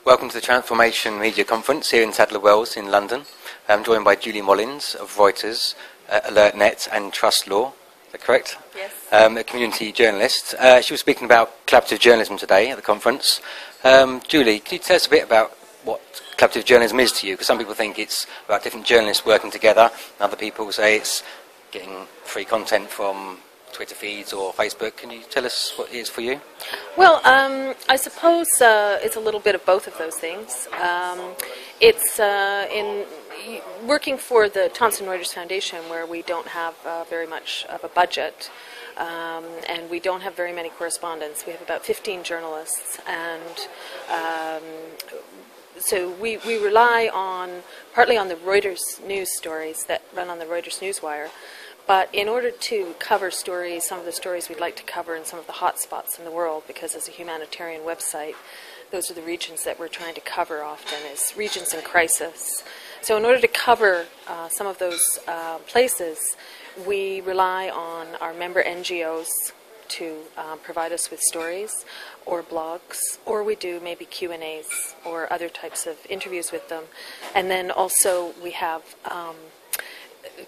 Welcome to the Transformation Media Conference here in Sadler Wells in London. I'm joined by Julie Mollins of Reuters AlertNet and TrustLaw. Is that correct? Yes. A community journalist. She was speaking about collaborative journalism today at the conference. Julie, can you tell us a bit about what collaborative journalism is to you? Because some people think it's about different journalists working together, and other people say it's getting free content from Twitter feeds or Facebook. Can you tell us what it is for you? Well, I suppose it's a little bit of both of those things. It's in working for the Thomson Reuters Foundation, where we don't have very much of a budget, and we don't have very many correspondents. We have about 15 journalists, and so we rely partly on the Reuters news stories that run on the Reuters Newswire. But in order to cover stories, some of the stories we'd like to cover in some of the hot spots in the world, because as a humanitarian website, those are the regions that we're trying to cover often, is regions in crisis. So in order to cover some of those places, we rely on our member NGOs to provide us with stories or blogs, or we do maybe Q&As or other types of interviews with them. And then also we have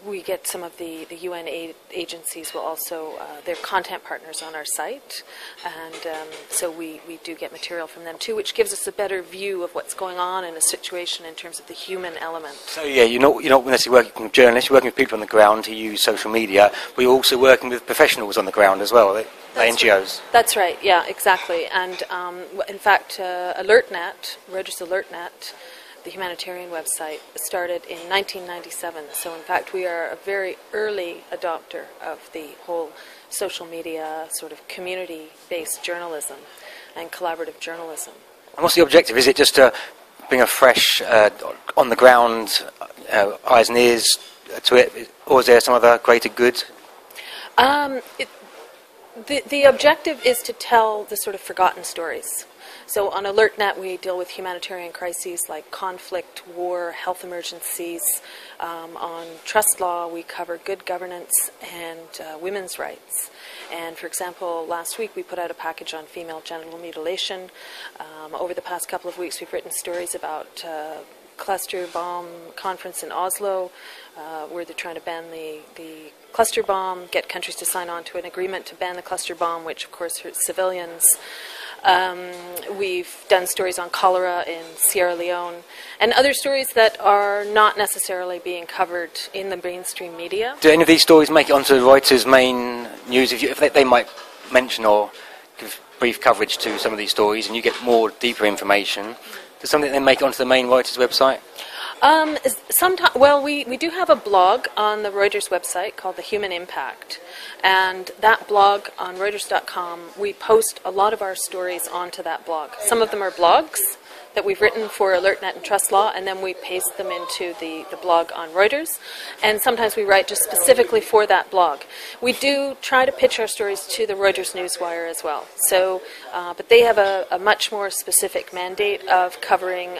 we get some of the UN agencies will also, they're content partners on our site, and so we do get material from them too, which gives us a better view of what's going on in a situation in terms of the human element. So yeah, you're not necessarily working with journalists, you're working with people on the ground who use social media, but you're also working with professionals on the ground as well, the NGOs. Right. That's right, yeah, exactly. And in fact, AlertNet, Reuters AlertNet, the humanitarian website, started in 1997. So in fact we are a very early adopter of the whole social media sort of community-based journalism and collaborative journalism. And what's the objective? Is it just to bring a fresh, on the ground, eyes and ears to it, or is there some other greater good? The objective is to tell the sort of forgotten stories. So on AlertNet we deal with humanitarian crises like conflict, war, health emergencies. On TrustLaw we cover good governance and women's rights. And for example, last week we put out a package on female genital mutilation. Over the past couple of weeks we've written stories about cluster bomb conference in Oslo, where they're trying to ban the cluster bomb, get countries to sign on to an agreement to ban the cluster bomb, which of course hurts civilians. We've done stories on cholera in Sierra Leone, and other stories that are not necessarily being covered in the mainstream media. Do any of these stories make it onto Reuters' main news? If they might mention or give brief coverage to some of these stories, and you get more deeper information, does something then make it onto the main Reuters website? Well, we do have a blog on the Reuters website called The Human Impact, and that blog on Reuters.com, we post a lot of our stories onto that blog. Some of them are blogs that we've written for AlertNet and TrustLaw, and then we paste them into the blog on Reuters, and sometimes we write just specifically for that blog. We do try to pitch our stories to the Reuters Newswire as well, so, but they have a much more specific mandate of covering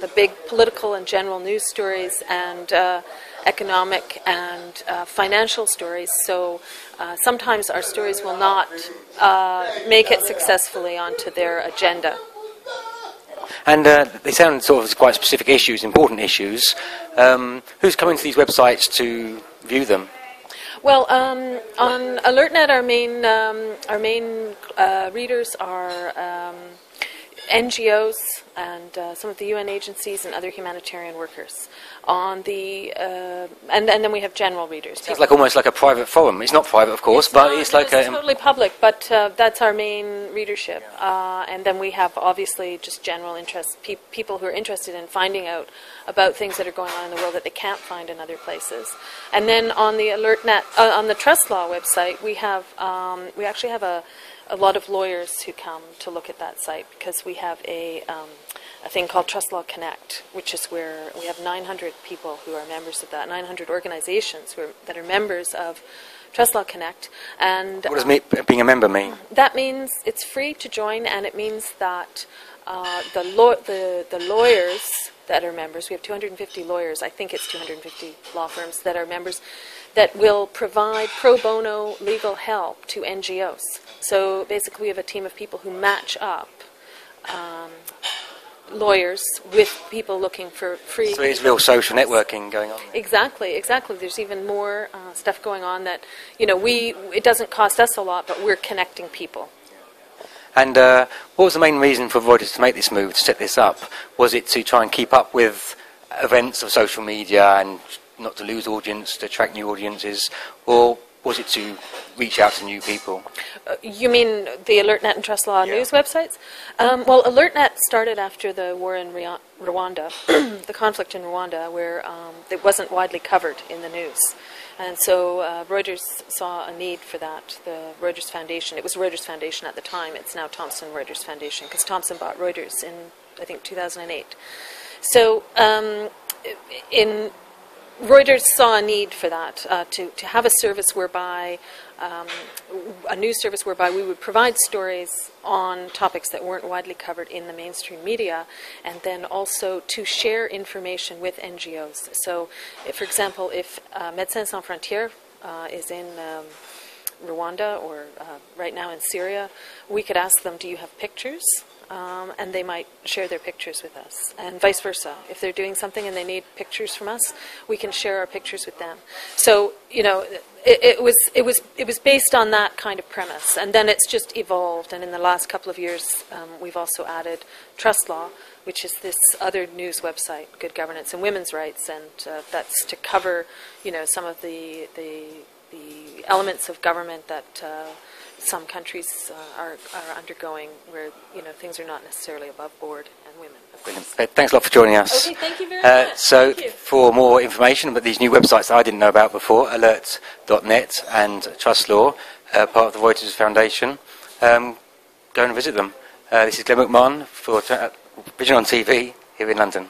the big political and general news stories and economic and financial stories, so sometimes our stories will not make it successfully onto their agenda. And they sound sort of quite specific issues, important issues. Who's coming to these websites to view them? Well, on AlertNet, our main readers are NGOs and some of the UN agencies and other humanitarian workers. On the and then we have general readers. It's like almost like a private forum. It's not private, of course, but it's like it's totally public. But that's our main readership. And then we have obviously just general interest people who are interested in finding out about things that are going on in the world that they can't find in other places. And then on the AlertNet, on the TrustLaw website, we actually have a lot of lawyers who come to look at that site, because we have a thing called TrustLaw Connect, which is where we have 900 people who are members of that, 900 organizations that are members of TrustLaw Connect. And what does being a member mean? That means it's free to join, and it means that the lawyers that are members, we have 250 lawyers, I think it's 250 law firms that are members, that will provide pro bono legal help to NGOs. So basically we have a team of people who match up lawyers with people looking for free. So there's real social networking going on. Exactly, exactly. There's even more stuff going on that, you know, it doesn't cost us a lot, but we're connecting people. And what was the main reason for Reuters to make this move, to set this up? Was it to try and keep up with events of social media and not to lose audience, to attract new audiences, or was it to reach out to new people? You mean the AlertNet and TrustLaw news websites? Well, AlertNet started after the war in Rwanda, the conflict in Rwanda, where it wasn't widely covered in the news. And so Reuters saw a need for that. The Reuters Foundation, it was Reuters Foundation at the time, it's now Thomson Reuters Foundation, because Thomson bought Reuters in, I think, 2008. So Reuters saw a need for that, to have a service whereby, a news service whereby we would provide stories on topics that weren't widely covered in the mainstream media, and then also to share information with NGOs. So, for example, if Médecins Sans Frontières is in Rwanda or right now in Syria, we could ask them, do you have pictures? And they might share their pictures with us, and vice versa. If they're doing something and they need pictures from us, we can share our pictures with them. So, you know, it was based on that kind of premise, and then it's just evolved. And in the last couple of years, we've also added TrustLaw, which is this other news website, Good Governance and Women's Rights, and that's to cover, you know, some of the elements of government that some countries are undergoing, where, you know, things are not necessarily above board, and women. Brilliant. Thanks a lot for joining us. Okay, thank you very much. So for more information about these new websites that I didn't know about before, AlertNet and TrustLaw, part of the Reuters Foundation, go and visit them. This is Glenn McMahon for Vision on TV here in London.